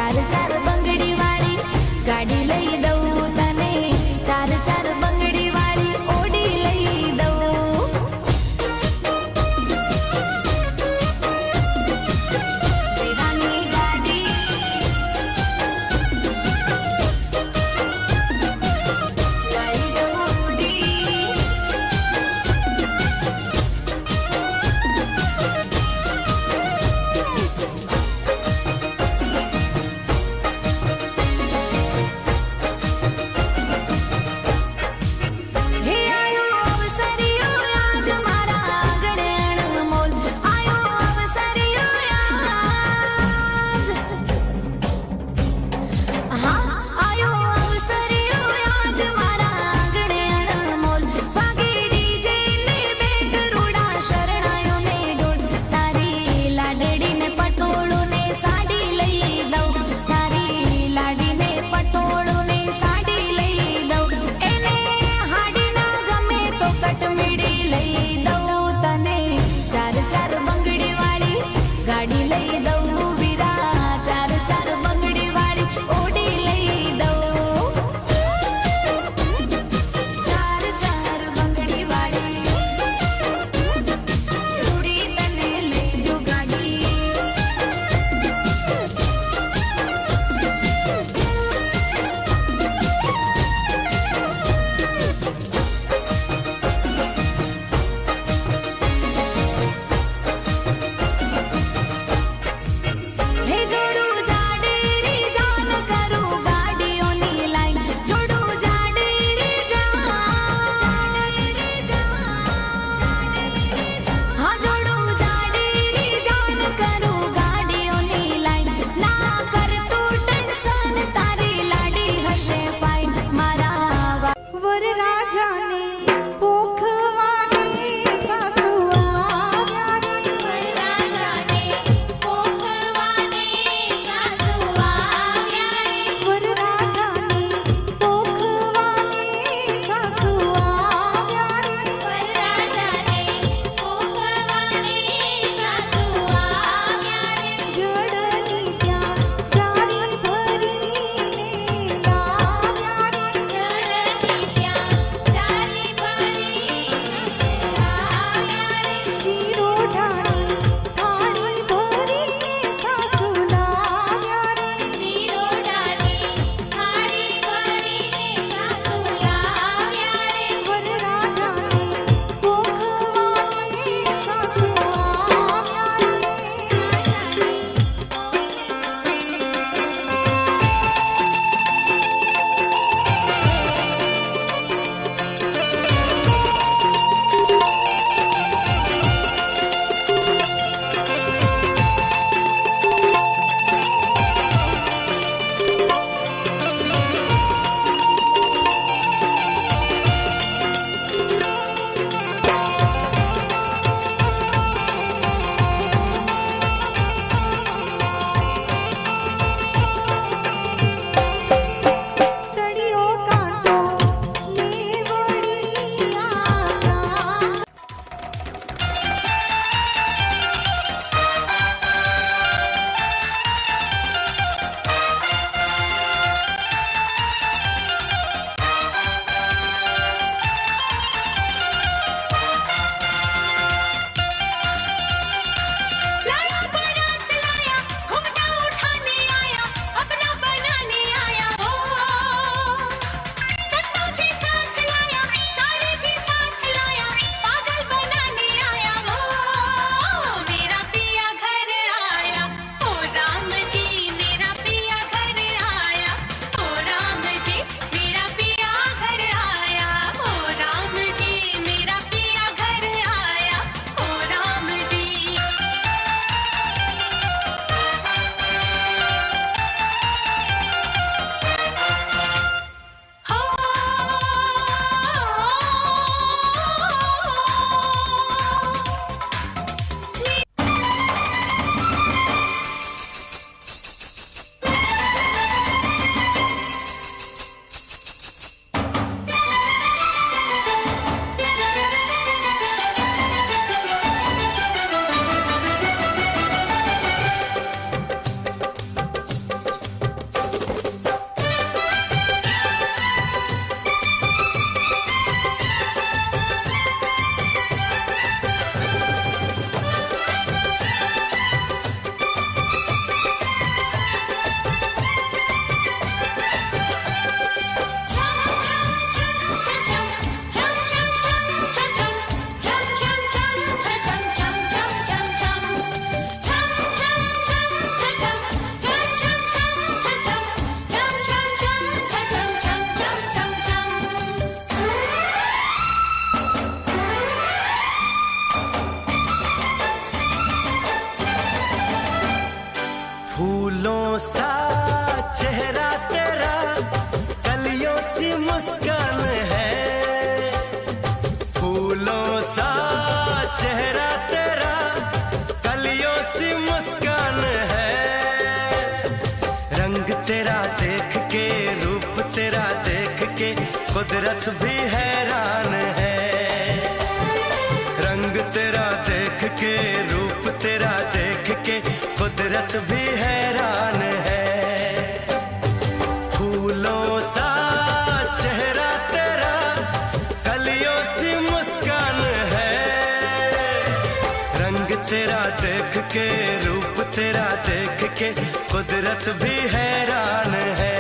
ચાર ચાર બંગડી વાળી ગાડી લઈ દઉં તને, ચાર ચાર બંગડી વાળી ઓડી લઈ દઉં. વેરાની ગાડી લઈ દઉં ઓડી. रंग तेरा देख के, रूप तेरा देख के कुदरत भी हैरान है। रंग तेरा देख के, रूप तेरा देख के कुदरत भी हैरान है। फूलों सा चेहरा तेरा, कलियों सी मुस्कान है। रंग तेरा देख के, रूप तेरा देख के कुदरत भी हैरान है।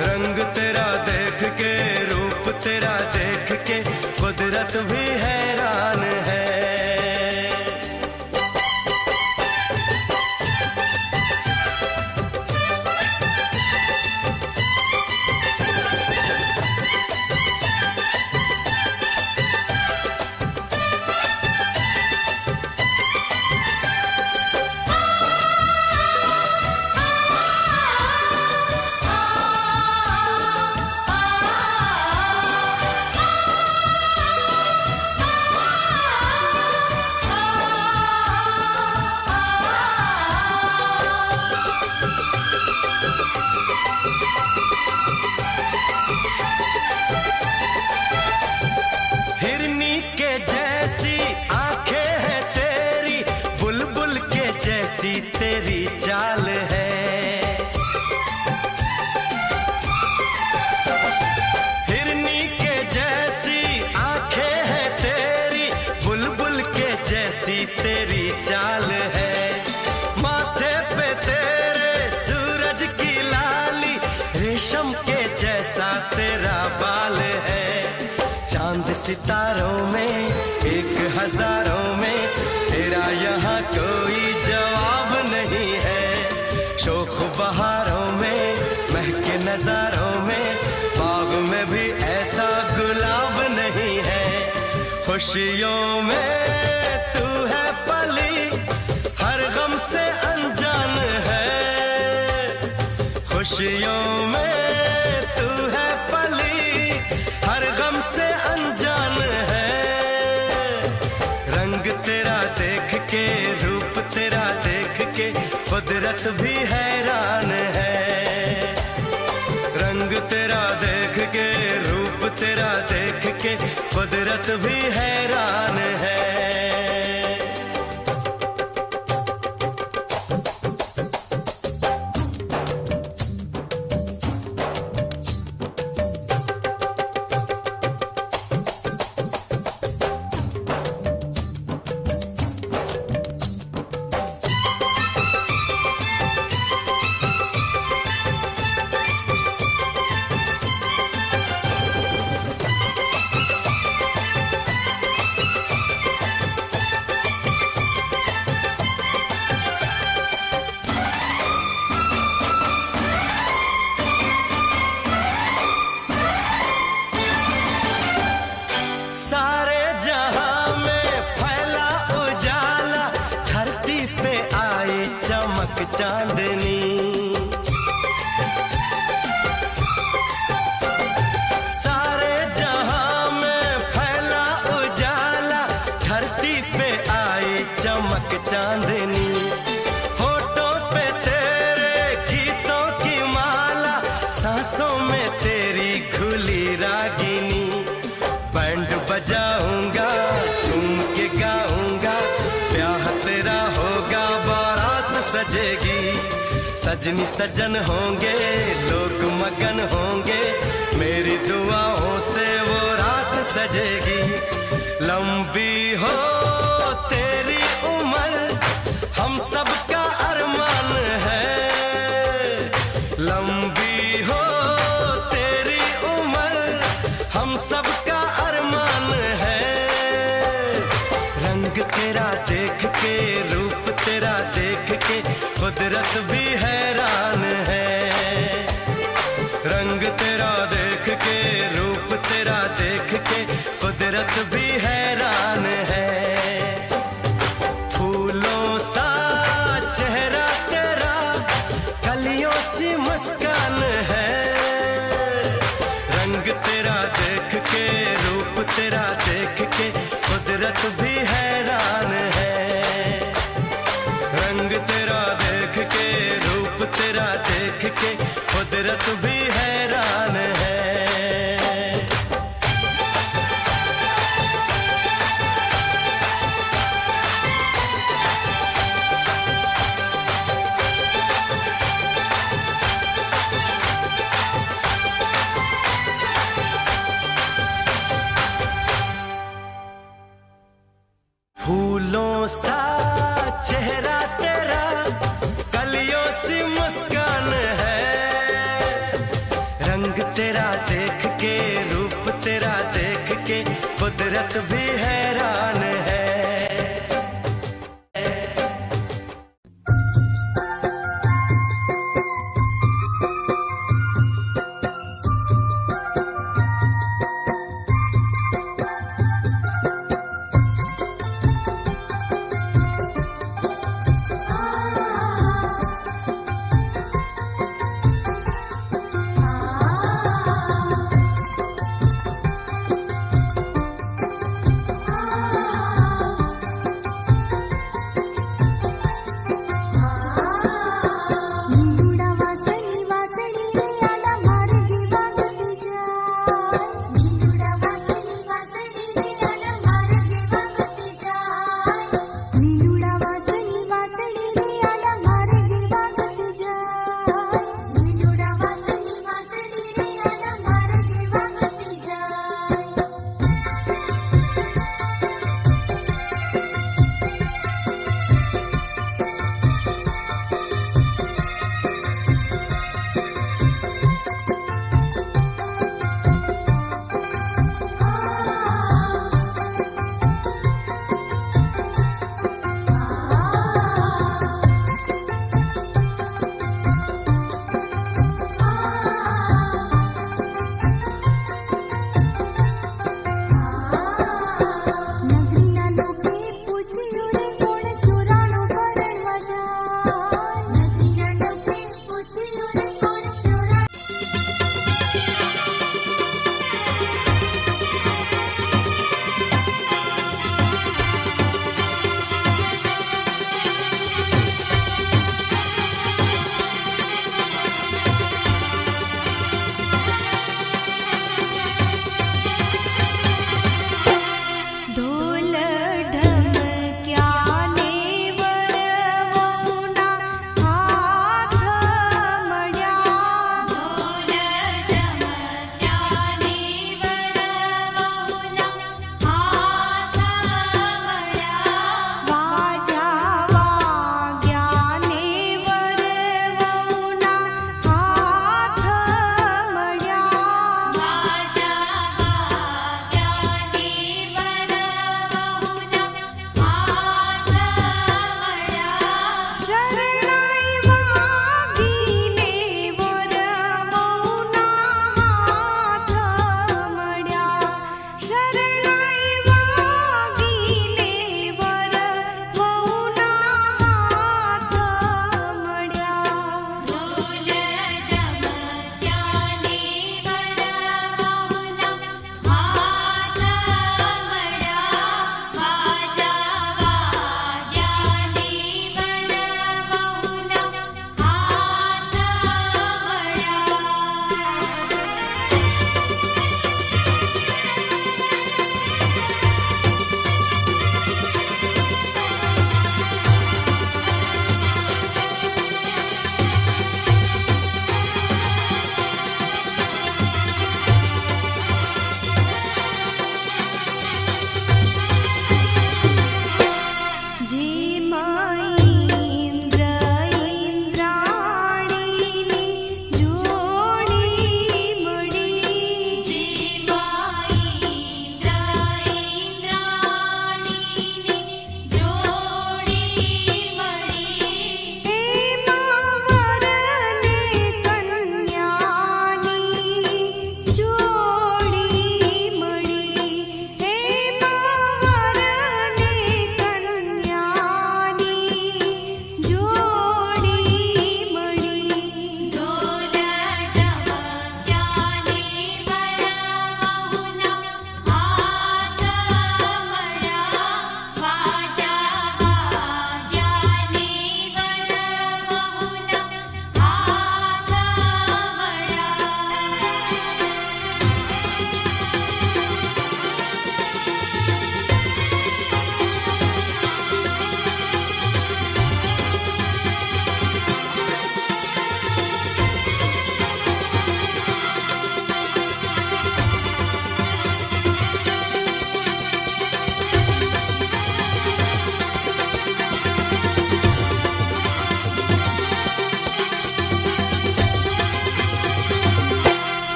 रंग तेरा देख के, रूप तेरा देख के कुदरत भी हैरान है। हिरनी के जैसी आंखें हैं तेरी, बुलबुल के जैसी तेरी चाल है। हिरनी के जैसी आंखें हैं तेरी, बुलबुल के जैसी तेरी चाल है। माथे पे तेरे सूरज की लाली, रेशम के जैसा तेरा बाल है। चांद सितारों में, एक हजारों में तेरा यहाँ कोई जवाब नहीं है। शोख बहारों में, महके नजारों में, बाग में भी ऐसा गुलाब नहीं है। खुशियों में तू है पली, हर गम से अनजान है। खुशियों में तू है पली, हर गम से अनजान है। रंग तेरा देख के, रूप तेरा देख के कुदरत भी हैरान है। रंग तेरा देख के, रूप तेरा देख के कुदरत भी हैरान है। सारे जहां में फैला उजाला, धरती पे आई चमक चांदनी। सारे जहां में फैला उजाला, धरती पे आई चमक चांदनी। होठों पे तेरे गीतों की माला, सांसों में तेरी खुली रागिनी। बैंड बजाऊंगा, झूम के गाऊंगा, ब्याह तेरा होगा, बारात सजेगी। सजनी सजन होंगे, लोग मगन होंगे, मेरी दुआओं से वो रात सजेगी। लंबी हो तेरी उम्र, हम सबका अरमान है। लंबी हो तेरी उम्र, हम सबका अरमान है। रंग तेरा देख के, रूप तेरा देख के कुदरत भी हैरान है। रंग तेरा देख के, रूप तेरा देख के कुदरत भी हैरान है। फूलों सा चेहरा तेरा, कलियों सी मुस्कान है। रंग तेरा देख के, रूप तेरा देख के कुदरत भी हैरान है। रंग तेरा देख के, रूप तेरा कुदरत भी हैरान है।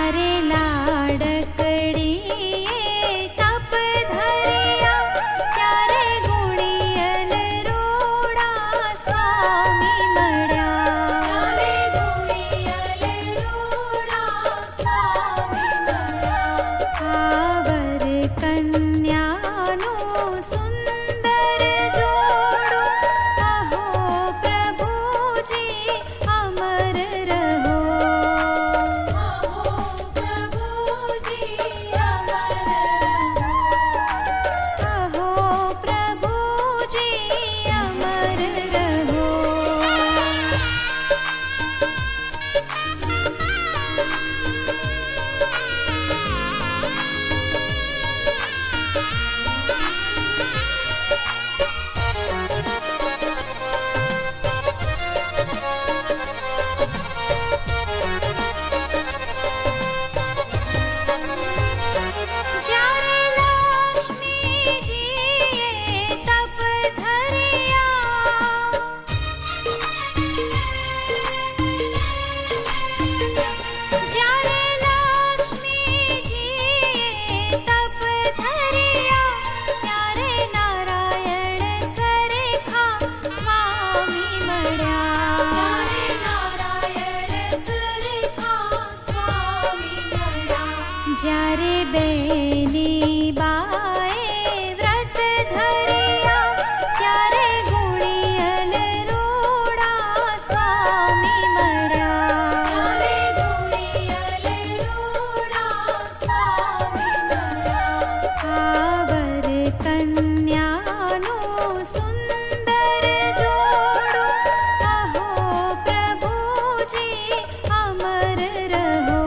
જ્યારે લાડકડીએ તપ ધર્યા ત્યારે ગુણિયલ રોડા સ્વામી મળ્યા આવર કન્યાનું સુંદર જોડું અહો પ્રભુજી અમર રહો અહો પ્રભુજી અમર રહો જ્યારે લક્ષ્મીજીએ તપ ધર્યા જ્યારે લક્ષ્મીજીએ તપ ધર્યા ત્યારે નારાયણ સરખા સ્વામી મળ્યા જ્યારે બેની બાએ વ્રત ધર્યા ત્યારે ગુણિયલ રોડા સ્વામી મળ્યા આવર કન્યાનું સુંદર જોડું અહો પ્રભુજી અમર રહો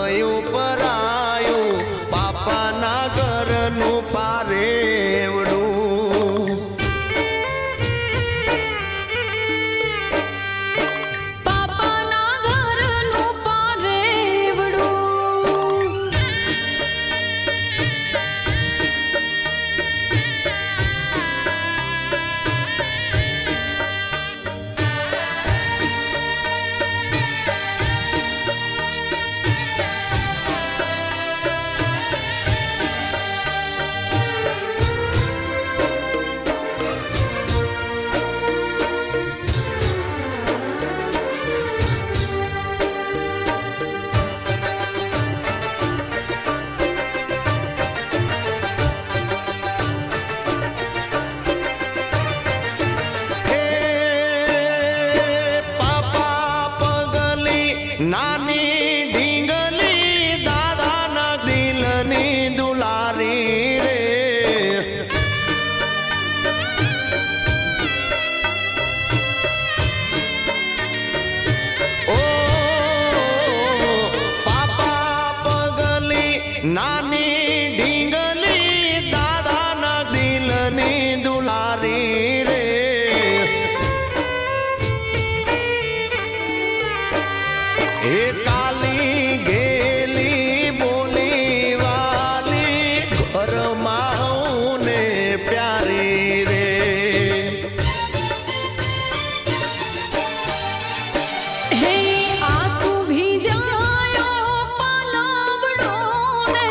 નયું પરાયું બાપાના ઘરનું પારેવડું. પાપાના ઘરનું પારેવડું. નાની ઢીંગલી દાદાના દિલની દુલારી રે. ઓ પાપા પગલી નાની ઢીંગલી દાદાના દિલની દુલારી રે. એ કાલી ગેલી બોલી વાલી ઘરમાં ને પ્યારી રે. હે આંસુ ભીજાયો પાલવડો ને.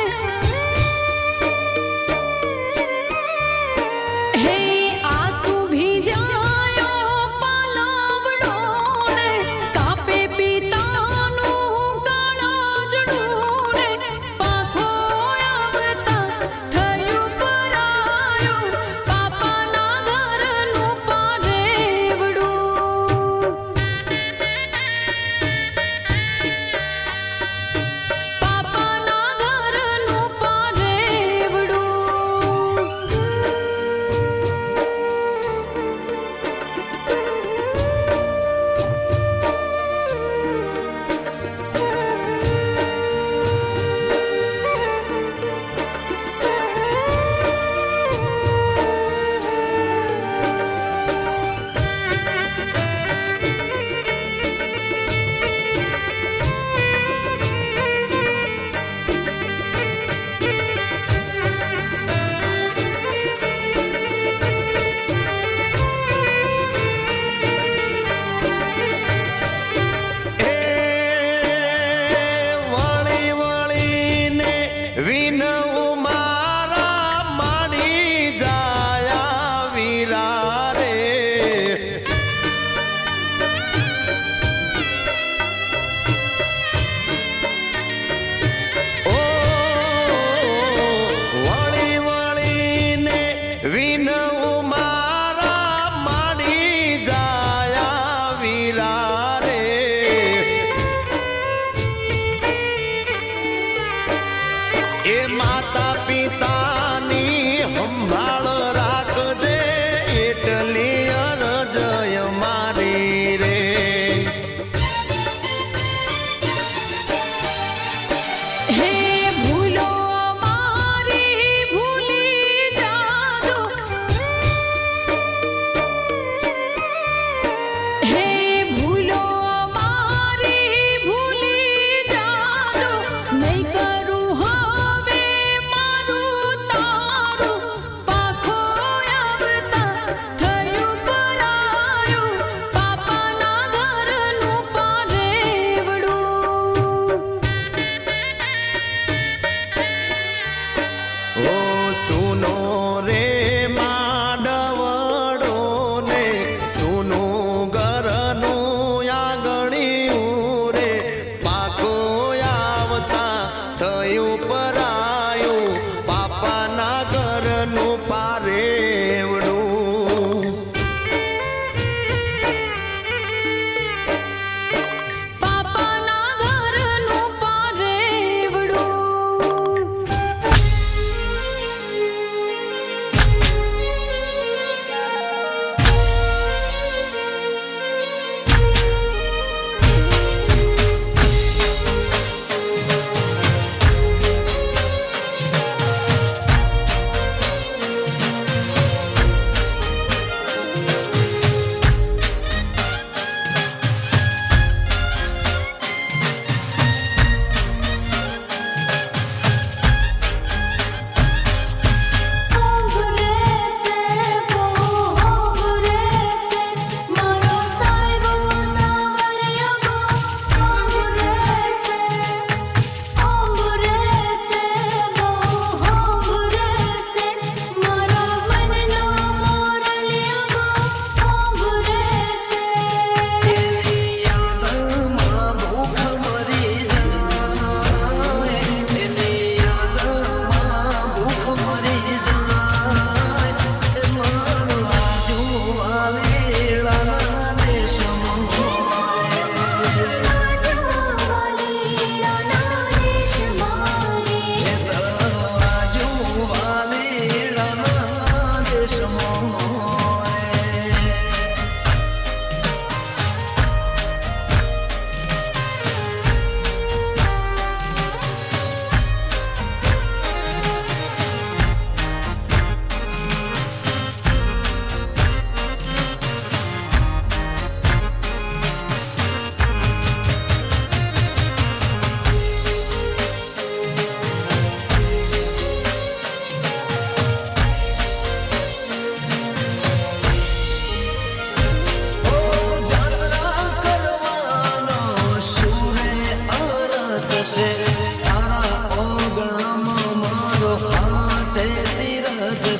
હે આંસુ ભીજાયો પાલવડો ને. કાપે પિતા વિનવું મારા માડી જાયા વીરા રે. ઓ વળી વળીને વિનવું મારા માડી જાયા વીરા રે. એ માતા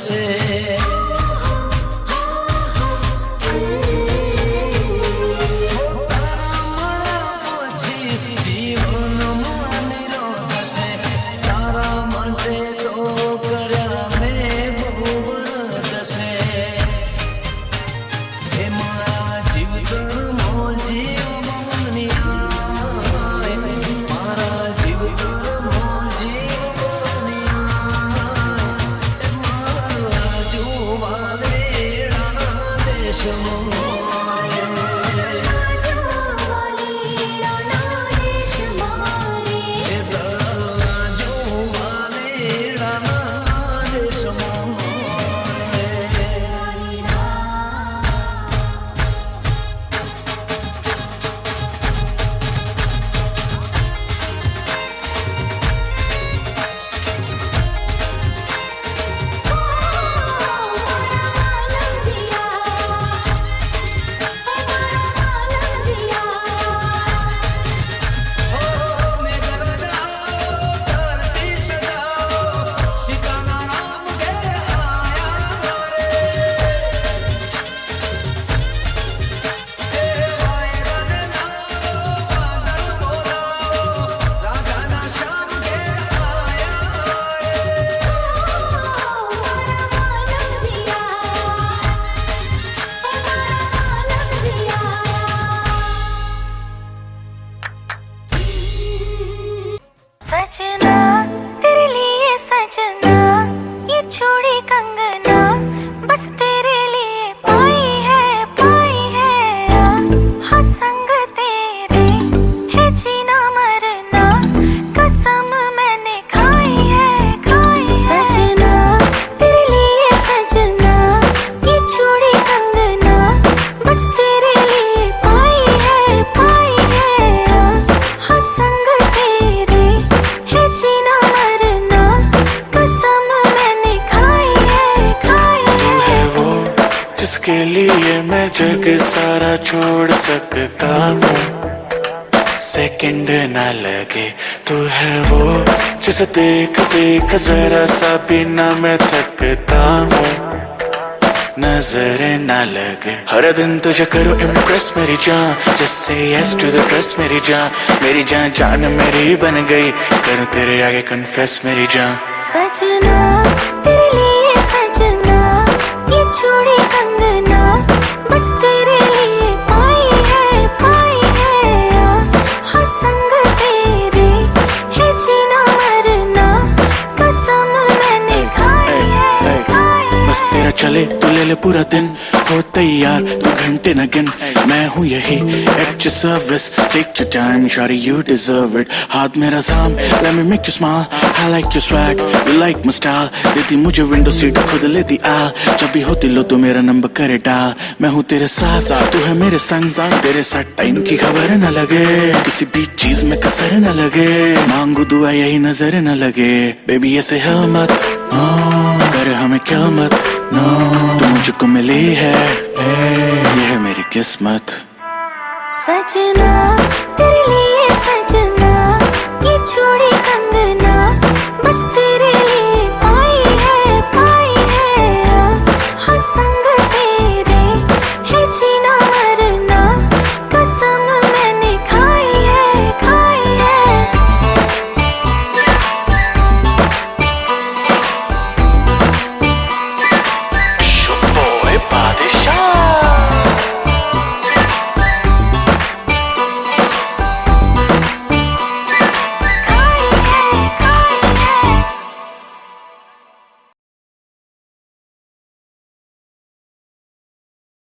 दसे जीवन मानिरो दसे तारा माटे तो कर्या में बहु दसे हे मारा जीवन मोजीव मोनिया मारा जीवन मोजीव मोनिया मारा जुवाले राना देश सजना तेरे लिए सजना ये चूड़ी कंगना बस तेरे लिए पाई है हाँ संग तेरे है जीना मरना कसम मैंने खाई है सजना तेरे लिए सजना ये चूड़ी कंगना बस तेरे लिए पाई है हाँ संग तेरे है जीना मरना कसम मैंने खाई है वो जिसके लिए मैं जग सारा छोड़ सकता हूँ सेकंड ना लगे तू है वो जिसे देख देख जरा सा भी ना मैं थकता हूँ नजरें ना लगे हर दिन तुझे करूँ इम्प्रेस मेरी जान जस्ट से यस टू द ड्रेस मेरी जान जान मेरी बन गई करूँ तेरे आगे कन्फेस मेरी जान सजना तेरे लिए सजना ये चूड़ी कंगना बस तेरे लिए पाई है हाँ संग तेरे है जीना मरना कसम मैंने खाई है बस तेरा चले तो ले ले पूरा दिन हो तैयार तू घंटे न गिन मैं हूँ यही at your service take your time shorty you deserve it हाथ मेरा थाम let me make you smile I like your swag you like my style देती मुझे विंडो सीट खुद लेती आ जब भी होती लो तो मेरा नंबर करे डाल मैं हूँ तेरे साथ तू है मेरे संग तेरे साथ टाइम की खबर न लगे किसी भी चीज में कसर न लगे मांगू दुआ यही नजर न लगे बेबी ऐसे है मत कर हमें क्या मत तू मुझको मिली है ये है मेरी किस्मत सजना तेरे लिए सजना ये चूड़ी कंगना